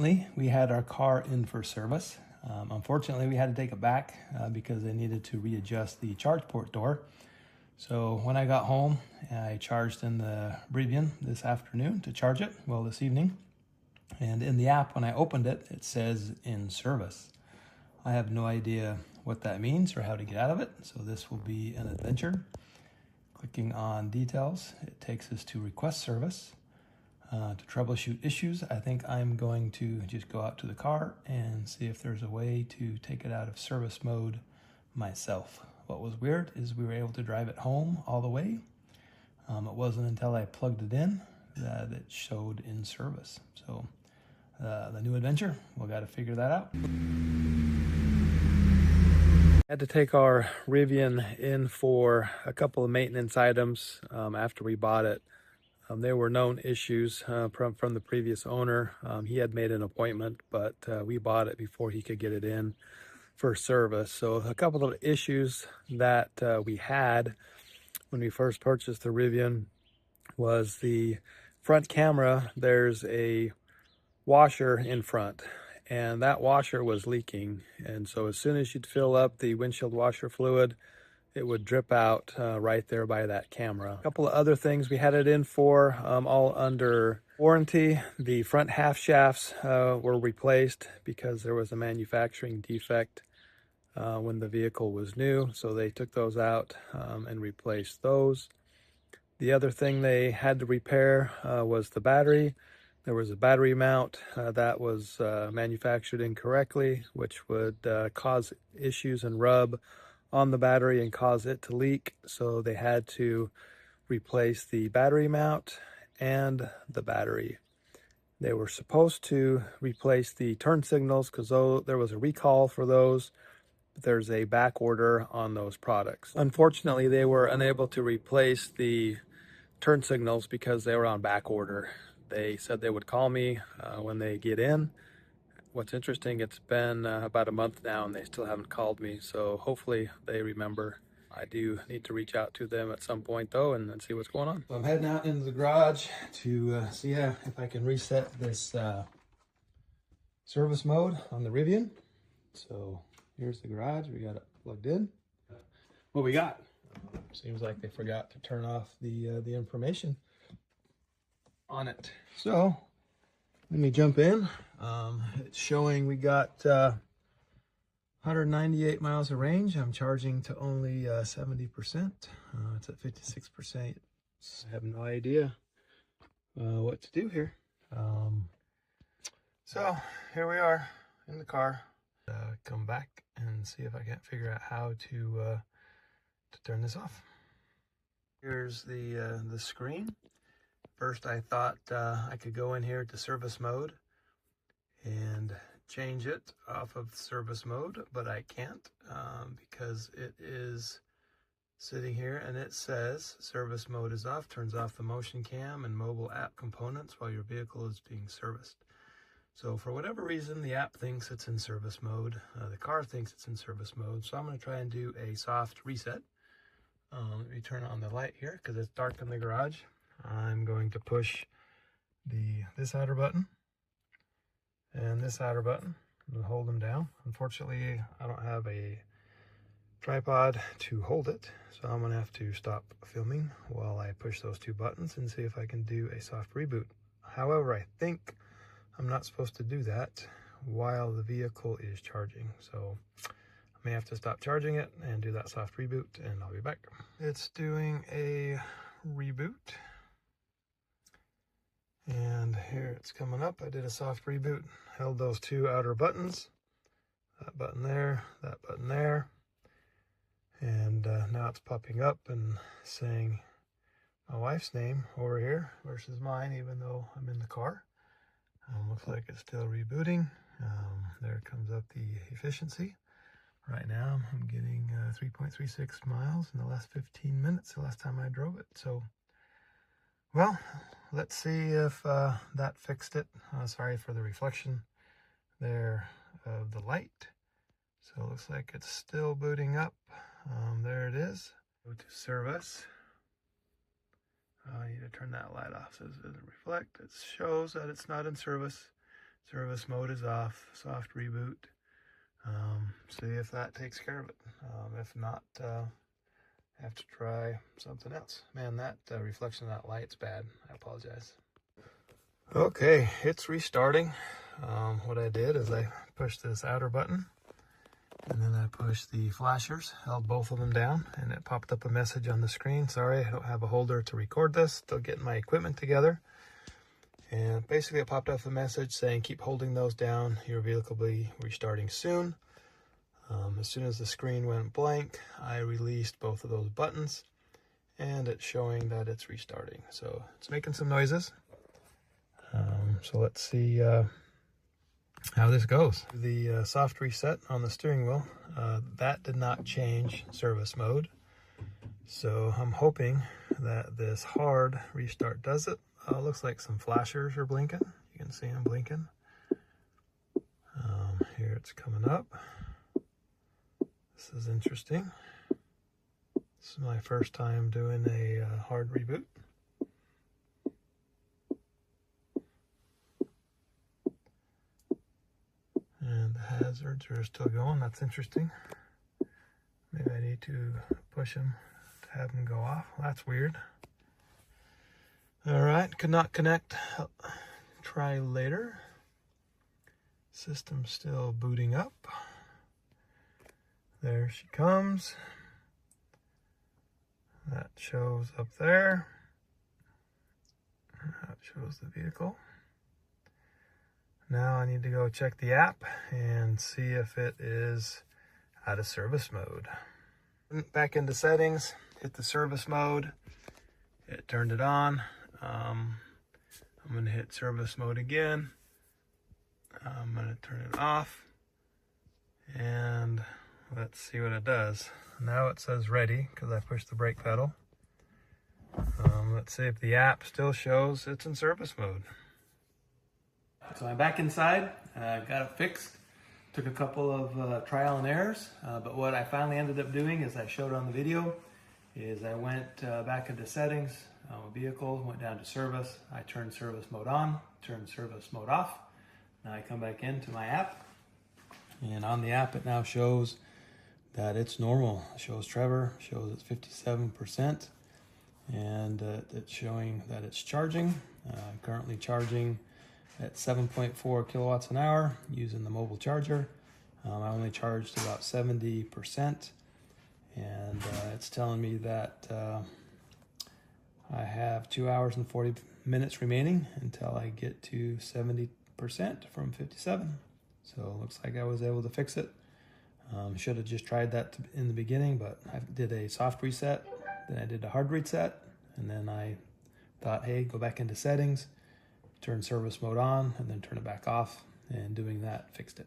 We had our car in for service. Unfortunately, we had to take it back because they needed to readjust the charge port door. So when I got home, I charged in the Rivian this afternoon to charge it, well, this evening. And in the app, when I opened it, it says in service. I have no idea what that means or how to get out of it, so this will be an adventure. Clicking on details, it takes us to request service. To troubleshoot issues, I think I'm going to just go out to the car and see if there's a way to take it out of service mode myself. What was weird is we were able to drive it home all the way. It wasn't until I plugged it in that it showed in service. So the new adventure, we'll got to figure that out. Had to take our Rivian in for a couple of maintenance items after we bought it. There were known issues from the previous owner. He had made an appointment, but we bought it before he could get it in for service. So a couple of issues that we had when we first purchased the Rivian was the front camera. There's a washer in front, and that washer was leaking. And so as soon as you'd fill up the windshield washer fluid, it would drip out right there by that camera. A couple of other things we had it in for, all under warranty. The front half shafts were replaced because there was a manufacturing defect when the vehicle was new. So they took those out and replaced those. The other thing they had to repair was the battery. There was a battery mount that was manufactured incorrectly, which would cause issues and rub on the battery and cause it to leak. So they had to replace the battery mount and the battery. They were supposed to replace the turn signals because there was a recall for those, but there's a back order on those products. Unfortunately, they were unable to replace the turn signals because they were on back order. They said they would call me when they get in. What's interesting, it's been about a month now and they still haven't called me, so hopefully they remember. I do need to reach out to them at some point though and see what's going on. So I'm heading out into the garage to see if I can reset this service mode on the Rivian. So here's the garage, we got it plugged in. What we got? Seems like they forgot to turn off the information on it. So let me jump in. It's showing we got 198 miles of range. I'm charging to only 70%. It's at 56%. I have no idea what to do here. So here we are in the car. Come back and see if I can't figure out how to turn this off. Here's the screen. First, I thought I could go in here to service mode and change it off of service mode, but I can't because it is sitting here and it says service mode is off, turns off the motion cam and mobile app components while your vehicle is being serviced. So for whatever reason, the app thinks it's in service mode, the car thinks it's in service mode, so I'm going to try and do a soft reset. Let me turn on the light here because it's dark in the garage. I'm going to push this outer button and this outer button and hold them down. Unfortunately, I don't have a tripod to hold it, so I'm going to have to stop filming while I push those two buttons and see if I can do a soft reboot. However, I think I'm not supposed to do that while the vehicle is charging, so I may have to stop charging it and do that soft reboot, and I'll be back. It's doing a reboot. And here it's coming up. I did a soft reboot, held those two outer buttons, that button there, and now it's popping up and saying my wife's name over here versus mine, even though I'm in the car. Looks like it's still rebooting. There comes up the efficiency. Right now I'm getting 3.36 miles in the last 15 minutes, the last time I drove it. So, well, let's see if that fixed it. Sorry for the reflection there of the light. So it looks like it's still booting up. There it is. Go to service. I need to turn that light off so it doesn't reflect. It shows that it's not in service. Service mode is off, soft reboot. See if that takes care of it. If not, have to try something else. Man, that reflection of that light's bad. I apologize. Okay, it's restarting. What I did is I pushed this outer button, and then I pushed the flashers, held both of them down, and it popped up a message on the screen. Sorry, I don't have a holder to record this. Still getting my equipment together. And basically it popped up a message saying, keep holding those down. Your vehicle will be restarting soon. As soon as the screen went blank, I released both of those buttons, and it's showing that it's restarting. So it's making some noises. So let's see how this goes. The soft reset on the steering wheel, that did not change service mode. So I'm hoping that this hard restart does it. Looks like some flashers are blinking. You can see them blinking. Here it's coming up. This is interesting. This is my first time doing a hard reboot. And the hazards are still going. That's interesting. Maybe I need to push them to have them go off. That's weird. All right, could not connect. Try later. System still booting up. There she comes. That shows up there. That shows the vehicle. Now I need to go check the app and see if it is out of service mode. Back into settings, hit the service mode. It turned it on. I'm going to hit service mode again. I'm going to turn it off. And let's see what it does. Now it says ready because I pushed the brake pedal. Let's see if the app still shows it's in service mode. So I'm back inside. I've got it fixed. Took a couple of trial and errors, but what I finally ended up doing, as I showed on the video, is I went back into settings on my vehicle, went down to service. I turned service mode on, turned service mode off. Now I come back into my app, and on the app it now shows that it's normal. It shows Trevor, shows it's 57%, and it's showing that it's charging. Currently charging at 7.4 kilowatts an hour using the mobile charger. I only charged about 70%, and it's telling me that I have 2 hours and 40 minutes remaining until I get to 70% from 57. So it looks like I was able to fix it. Should have just tried that in the beginning, but I did a soft reset, then I did a hard reset, and then I thought, hey, go back into settings, turn service mode on, and then turn it back off, and doing that fixed it.